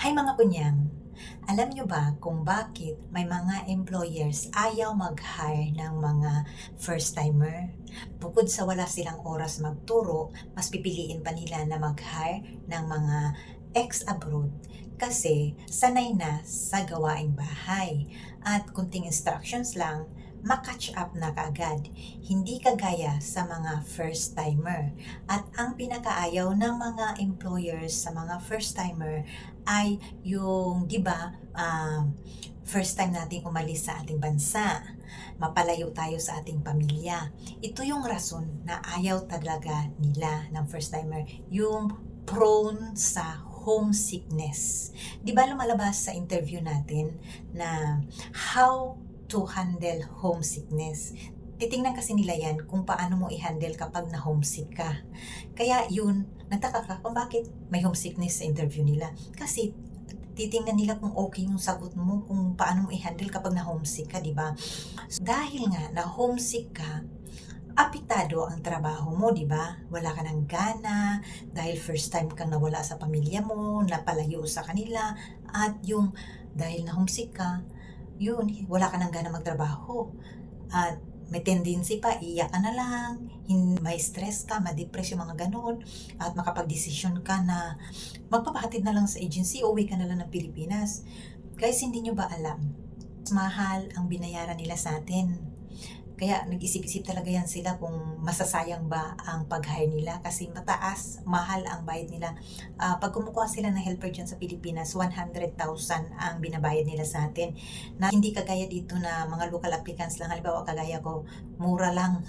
Hi mga kunyang! Alam nyo ba kung bakit may mga employers ayaw mag-hire ng mga first-timer? Bukod sa wala silang oras magturo, mas pipiliin pa nila na mag-hire ng mga ex-abroad kasi sanay na sa gawaing bahay at kunting instructions lang, makatch up na kaagad. Hindi kagaya sa mga first-timer. At ang pinakaayaw ng mga employers sa mga first-timer ay yung, di ba, first time nating umalis sa ating bansa, mapalayo tayo sa ating pamilya. Ito yung rason na ayaw talaga nila ng first timer, yung prone sa homesickness. Di ba lumalabas sa interview natin na how to handle homesickness? Titingnan kasi nila yan kung paano mo i-handle kapag na-homesick ka. Kaya yun, nagtaka ka kung bakit may homesickness sa interview nila. Kasi titingnan nila kung okay yung sagot mo, kung paano mo i-handle kapag na-homesick ka, di ba? So, dahil nga na-homesick ka, apektado ang trabaho mo, di ba? Wala ka ng gana, dahil first time kang nawala sa pamilya mo, napalayo sa kanila, at yung dahil na-homesick ka, yun, wala ka ng gana magtrabaho. At may tendency pa, iyak ka na lang, may stress ka, ma-depress yung mga ganun, at makapag-desisyon ka na magpapahatid na lang sa agency, uwi ka na lang ng Pilipinas. Guys, hindi nyo ba alam? Mas mahal ang binayaran nila sa atin. Kaya nag-isip-isip talaga yan sila kung masasayang ba ang pag-hire nila kasi mataas, mahal ang bayad nila. Pag kumukuha sila ng helper dyan sa Pilipinas, 100,000 ang binabayad nila sa atin. Na hindi kagaya dito na mga local applicants lang, halimbawa kagaya ko, mura lang,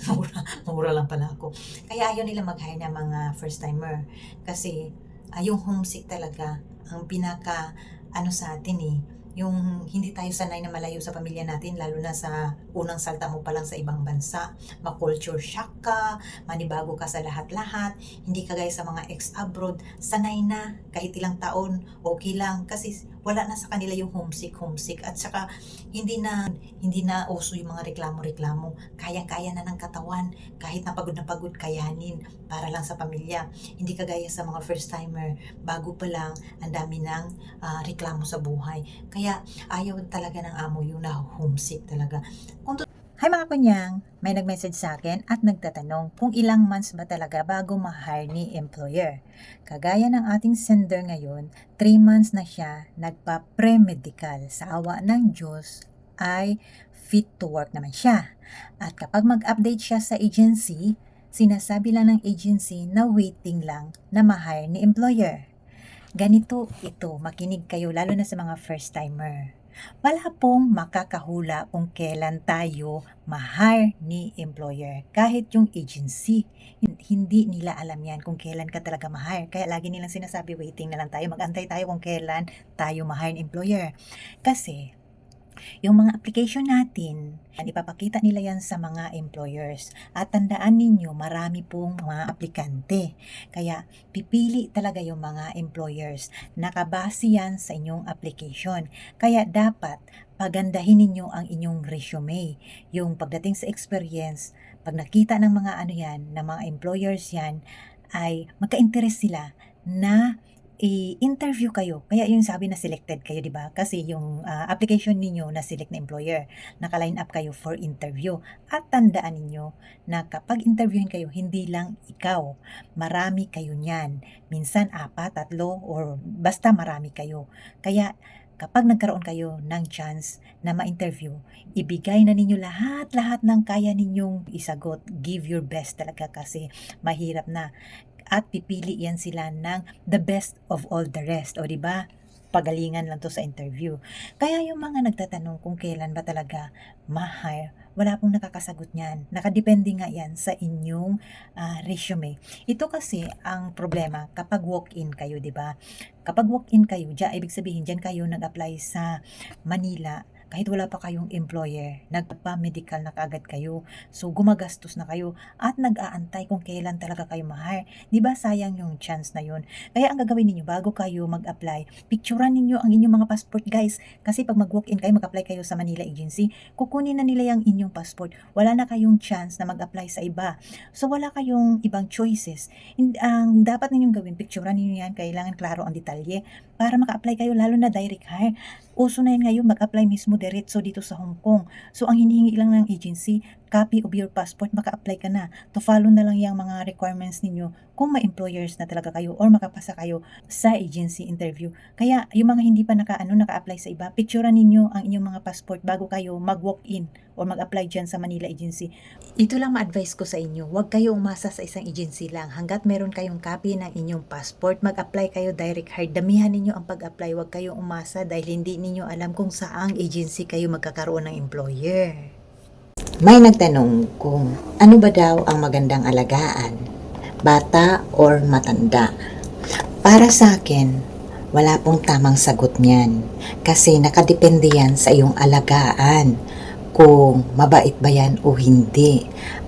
mura lang pala ako. Kaya ayaw nila mag-hire ng mga first-timer kasi yung homesick talaga ang pinaka ano sa atin yung hindi tayo sanay na malayo sa pamilya natin, lalo na sa unang salta mo pa lang sa ibang bansa, ma-culture shock ka, manibago ka sa lahat-lahat, hindi kagaya sa mga ex-abroad, sanay na, kahit ilang taon, okay lang, kasi wala na sa kanila yung homesick, at saka hindi na uso yung mga reklamo, kaya-kaya na ng katawan, kahit na pagod, kayanin, para lang sa pamilya, hindi kagaya sa mga first-timer, bago pa lang, ang dami ng reklamo sa buhay, kaya ayaw talaga ng amo yung na-homesick talaga. Hi mga kunyang, may nag-message sa akin at nagtatanong kung ilang months ba talaga bago ma-hire ni employer. Kagaya ng ating sender ngayon, 3 months na siya nagpa-pre-medical. Sa awa ng Diyos ay fit to work naman siya. At kapag mag-update siya sa agency, sinasabi lang ng agency na waiting lang na ma-hire ni employer. Ganito ito, makinig kayo lalo na sa mga first-timer. Wala pong makakahula kung kailan tayo ma-hire ni employer. Kahit yung agency, hindi nila alam yan kung kailan ka talaga ma-hire. Kaya lagi nilang sinasabi, waiting na lang tayo, mag-antay tayo kung kailan tayo ma-hire ni employer. Kasi yung mga application natin, ipapakita nila yan sa mga employers. At tandaan ninyo, marami pong mga aplikante. Kaya pipili talaga yung mga employers. Nakabase yan sa inyong application. Kaya dapat pagandahin ninyo ang inyong resume. Yung pagdating sa experience, pag nakita ng mga ano yan, ng mga employers yan, ay magka-interest sila na i-interview kayo. Kaya yung sabi na selected kayo, di ba? Kasi yung application ninyo na select na employer, naka-line up kayo for interview. At tandaan ninyo na kapag interviewin kayo, hindi lang ikaw. Marami kayo niyan. Minsan 4, 3, or basta marami kayo. Kaya kapag nagkaroon kayo ng chance na ma-interview, ibigay na ninyo lahat ng kaya ninyong isagot. Give your best talaga kasi mahirap na. At pipili yan sila ng the best of all the rest. O diba? Pagalingan lang to sa interview. Kaya yung mga nagtatanong kung kailan ba talaga ma-hire, wala pong nakakasagot niyan. Nakadepende nga yan sa inyong resume. Ito kasi ang problema kapag walk-in kayo, di ba? Kapag walk-in kayo, ibig sabihin, dyan kayo nag-apply sa Manila, kahit wala pa kayong employer, nagpa-medical na kaagad kayo. So, gumagastos na kayo at nag-aantay kung kailan talaga kayo ma-hire. Di ba sayang yung chance na yun? Kaya ang gagawin ninyo bago kayo mag-apply, picturean ninyo ang inyong mga passport guys. Kasi pag mag-walk-in kayo, mag-apply kayo sa Manila Agency, kukunin na nila yung inyong passport. Wala na kayong chance na mag-apply sa iba. So, wala kayong ibang choices. Ang dapat ninyong gawin, picturean ninyo yan, kailangan klaro ang detalye para maka-apply kayo, lalo na direct hire. Uso na yun ngayon, mag-apply mismo diretso dito sa Hong Kong. So, ang hinihingi lang ng agency, copy of your passport, maka-apply ka na. To follow na lang yung mga requirements ninyo kung may employers na talaga kayo or makapasa kayo sa agency interview. Kaya, yung mga hindi pa naka-apply sa iba, picturean ninyo ang inyong mga passport bago kayo mag-walk-in or mag-apply dyan sa Manila Agency. Ito lang ma-advise ko sa inyo, huwag kayo umasa sa isang agency lang. Hanggat meron kayong copy ng inyong passport, mag-apply kayo direct hire. Damihan ninyo ang pag-apply, huwag kayong umasa dahil hindi ninyo alam kung saang agency kayo magkakaroon ng employer. May nagtanong kung ano ba daw ang magandang alagaan, bata or matanda. Para sa akin, wala pong tamang sagot niyan kasi nakadepende yan sa iyong alagaan kung mabait ba yan o hindi.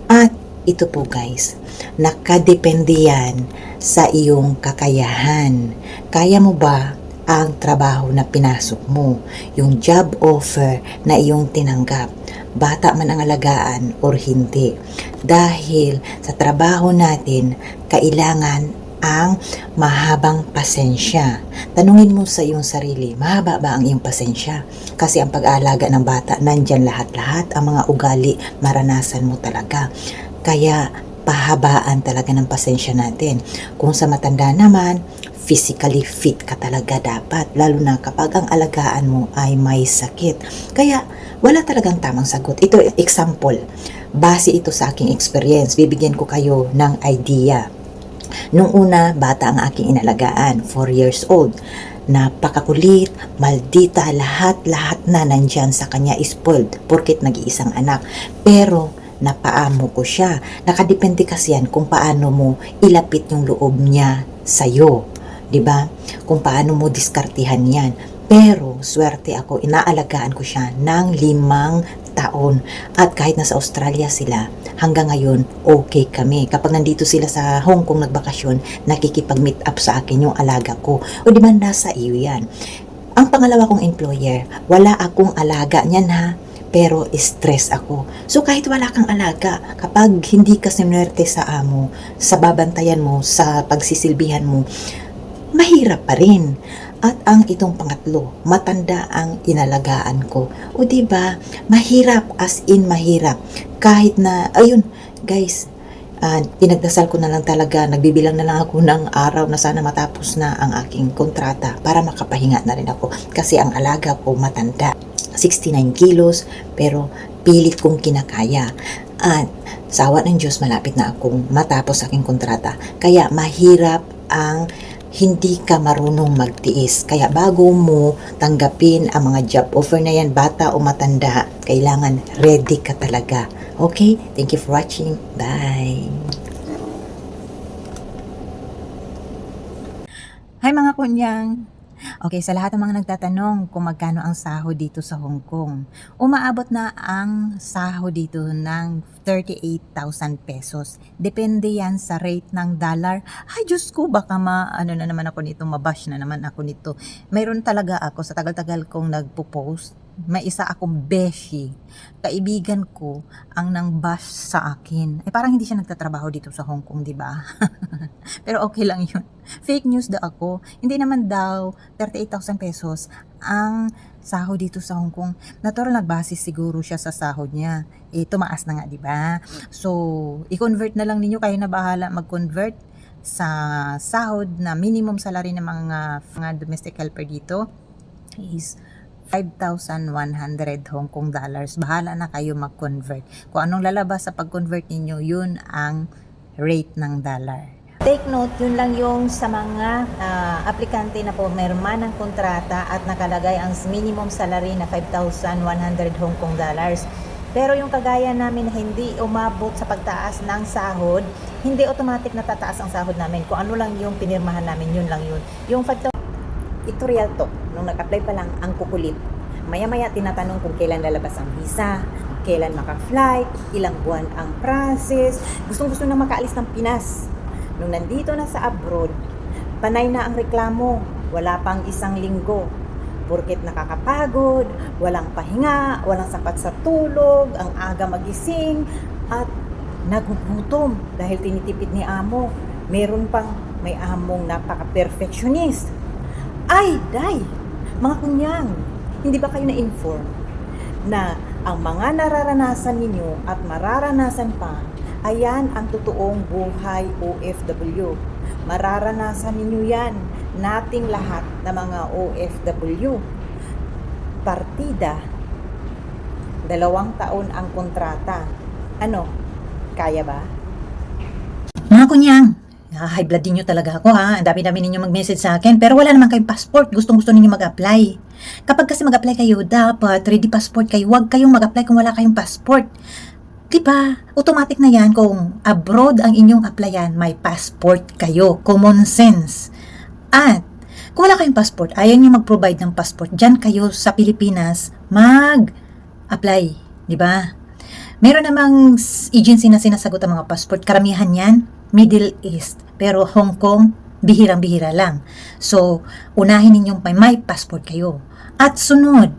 At ito po guys, nakadepende yan sa iyong kakayahan. Kaya mo ba ang trabaho na pinasok mo, yung job offer na iyong tinanggap, bata man ang alagaan or hindi? Dahil sa trabaho natin, kailangan ang mahabang pasensya. Tanungin mo sa iyong sarili, mahaba ba ang iyong pasensya? Kasi ang pag-aalaga ng bata, nandyan lahat-lahat, ang mga ugali, maranasan mo talaga. Kaya pahabaan talaga ng pasensya natin. Kung sa matanda naman, physically fit ka talaga dapat, lalo na kapag ang alagaan mo ay may sakit. Kaya wala talagang tamang sagot. Ito example, base ito sa aking experience, bibigyan ko kayo ng idea. Nung una, bata ang aking inalagaan, 4 years old. Napakakulit, maldita, lahat-lahat na nandyan sa kanya, spoiled, porket nag-iisang anak. Pero, napaamo ko siya. Nakadepende kasi yan kung paano mo ilapit yung loob niya sa'yo. 'Di ba? Kung paano mo diskartihan yan. Pero, swerte ako, inaalagaan ko siya ng 5 taon. At kahit nasa Australia sila, hanggang ngayon, okay kami. Kapag nandito sila sa Hong Kong nagbakasyon, nakikipag-meet up sa akin yung alaga ko. O di ba, nasa iyo yan. Ang pangalawa kong employer, wala akong alaga niyan ha, pero stress ako. So kahit wala kang alaga, kapag hindi ka sinwerte sa amo, sa babantayan mo, sa pagsisilbihan mo, mahirap pa rin. At ang itong pangatlo, matanda ang inalagaan ko. O diba, mahirap, as in mahirap. Kahit na, ayun, guys, pinagdasal ko na lang talaga, nagbibilang na lang ako ng araw na sana matapos na ang aking kontrata para makapahinga na rin ako. Kasi ang alaga ko matanda, 69 kilos, pero pilit kong kinakaya. At sa awa ng Diyos, malapit na akong matapos aking kontrata. Kaya mahirap ang hindi ka marunong magtiis. Kaya bago mo tanggapin ang mga job offer na yan, bata o matanda, kailangan ready ka talaga. Okay? Thank you for watching. Bye! Hi mga kunyang! Okay, sa lahat ng mga nagtatanong kung magkano ang sahod dito sa Hong Kong, umaabot na ang sahod dito ng 38,000 pesos. Depende yan sa rate ng dollar. Ay, Diyos ko, baka ano na naman ako nito, mabash na naman ako nito. Mayroon talaga ako, sa tagal-tagal kong nagpo-post, may isa akong beshi, kaibigan ko, ang nang bash sa akin. Eh, parang hindi siya nagtatrabaho dito sa Hong Kong, di ba? Pero okay lang yun. Fake news daw ako. Hindi naman daw 38,000 pesos ang sahod dito sa Hong Kong. Natural, nagbase siguro siya sa sahod niya. Eh, tumaas na nga, di ba? So, i-convert na lang ninyo, kayo na bahala mag-convert sa sahod na minimum salary ng mga domestic helper dito is 5,100 Hong Kong dollars. Bahala na kayo mag-convert. Kung anong lalabas sa pag-convert ninyo, yun ang rate ng dollar. Take note, yun lang yung sa mga aplikante na po mayroon ng kontrata at nakalagay ang minimum salary na 5,100 Hong Kong dollars. Pero yung kagaya namin na hindi umabot sa pagtaas ng sahod, hindi automatic na tataas ang sahod namin. Kung ano lang yung pinirmahan namin, yun lang yun. Yung 5,000, ito real talk, nung nag-apply pa lang, ang kukulit. Maya-maya tinatanong kung kailan lalabas ang visa, kailan maka-flight, ilang buwan ang process. Gustong-gusto na makaalis ng Pinas. Nung nandito na sa abroad, panay na ang reklamo. Wala pang isang linggo. Porket nakakapagod, walang pahinga, walang sapat sa tulog, ang aga magising, at nagugutom dahil tinitipid ni amo. Meron pang may among napaka-perfectionist. Ay, day! Mga kunyang, hindi ba kayo na-inform na ang mga nararanasan ninyo at mararanasan pa, ayan ang totoong buhay OFW. Mararanasan ninyo yan, nating lahat na mga OFW. Partida, 2 taon ang kontrata. Ano, kaya ba? Mga kunyang, high blood din nyo talaga ako ha. Ang dami-dami ninyo mag-message sa akin. Pero wala naman kayong passport. Gustong-gusto ninyo mag-apply. Kapag kasi mag-apply kayo, dapat ready passport kayo. Huwag kayong mag-apply kung wala kayong passport. Diba? Automatic na yan kung abroad ang inyong applyan, may passport kayo. Common sense. At kung wala kayong passport, ayaw nyo mag-provide ng passport, dyan kayo sa Pilipinas mag-apply. Diba? Meron namang agency na sinasagot ang mga passport. Karamihan yan, Middle East. Pero Hong Kong, bihirang-bihira lang. So, unahin ninyong may passport kayo. At sunod,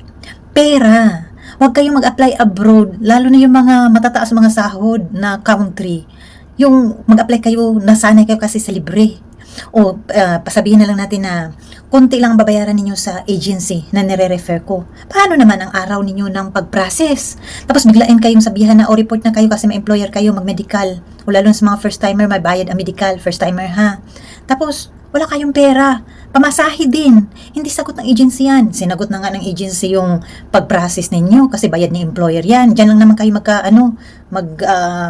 pera. Huwag kayong mag-apply abroad, lalo na yung mga matataas mga sahod na country. Yung mag-apply kayo, nasanay kayo kasi sa libre. O pasabihin na lang natin na konti lang babayaran ninyo sa agency na nire-refer ko. Paano naman ang araw ninyo ng pag-process? Tapos biglain kayong sabihan na o report na kayo kasi may employer kayo mag-medical. O lalo sa mga first timer, may bayad ang medical, first timer ha. Tapos wala kayong pera. Pamasahe din. Hindi sagot ng agency yan. Sinagot na nga ng agency yung pag-process ninyo kasi bayad ni employer yan. Diyan lang naman kayo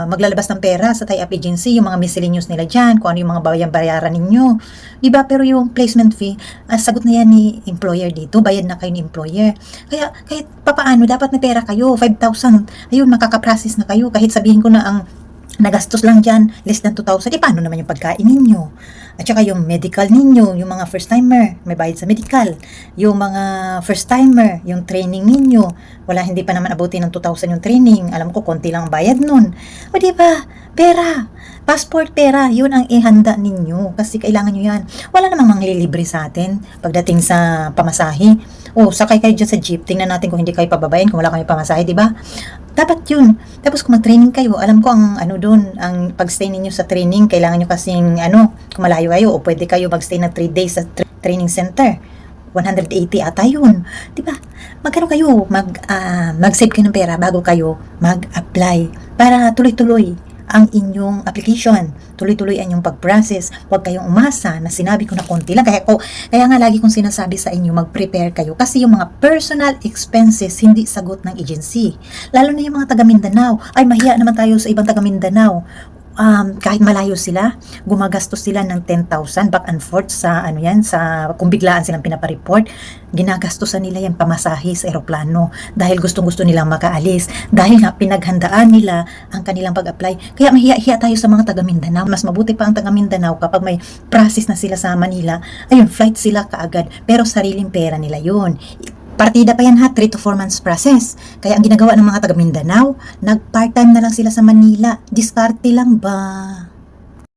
maglalabas ng pera sa tie-up agency, yung mga miscellaneous nila dyan, kung ano yung mga bayaran ninyo. Diba? Pero yung placement fee, sagot na yan ni employer dito. Bayad na kayo ni employer. Kaya kahit papaano, dapat may pera kayo. 5,000. Ayun, makaka-process na kayo. Kahit sabihin ko na ang nagastos lang dyan, less than 2,000, paano naman yung pagkain ninyo? At saka yung medical ninyo, yung mga first timer, may bayad sa medical. Yung mga first timer, yung training ninyo, hindi pa naman abutin ng 2,000 yung training. Alam ko, konti lang bayad nun. O diba? Pera. Passport, pera. Yun ang ihanda ninyo. Kasi kailangan nyo yan. Wala namang manglilibre sa atin pagdating sa pamasahe. O, sakay kayo dyan sa jeep. Tingnan natin kung hindi kayo pababayan, kung wala kayo pamasahe, diba? Dapat yun. Tapos kung mag-training kayo, alam ko ang doon, ang pag-stay ninyo sa training, kailangan nyo kasing kung malayo kayo, o pwede kayo mag-stay na 3 days sa training center. 180 ata yun. Diba? Magkano kayo, mag-save kayo ng pera bago kayo mag-apply para tuloy-tuloy ang inyong application. Tuloy-tuloy ang inyong pag-process. Huwag kayong umasa na sinabi ko na konti lang. Kaya nga lagi kong sinasabi sa inyo, mag-prepare kayo. Kasi yung mga personal expenses, hindi sagot ng agency. Lalo na yung mga taga Mindanao. Ay, mahiya naman tayo sa ibang taga Mindanao. Kahit malayo sila, gumagastos sila ng 10,000 back and forth sa kung biglaan silang pinapareport, ginagastosan nila yan pamasahe sa eroplano dahil gustong-gusto nilang makaalis, dahil nga pinaghandaan nila ang kanilang pag-apply. Kaya mahiya-hiya tayo sa mga taga Mindanao. Mas mabuti pa ang taga Mindanao kapag may process na sila sa Manila, ayun, flight sila kaagad, pero sariling pera nila yun. Partida pa yan ha, 3 to 4 months process. Kaya ang ginagawa ng mga taga Mindanao, nag-part-time na lang sila sa Manila. Diskarte lang ba?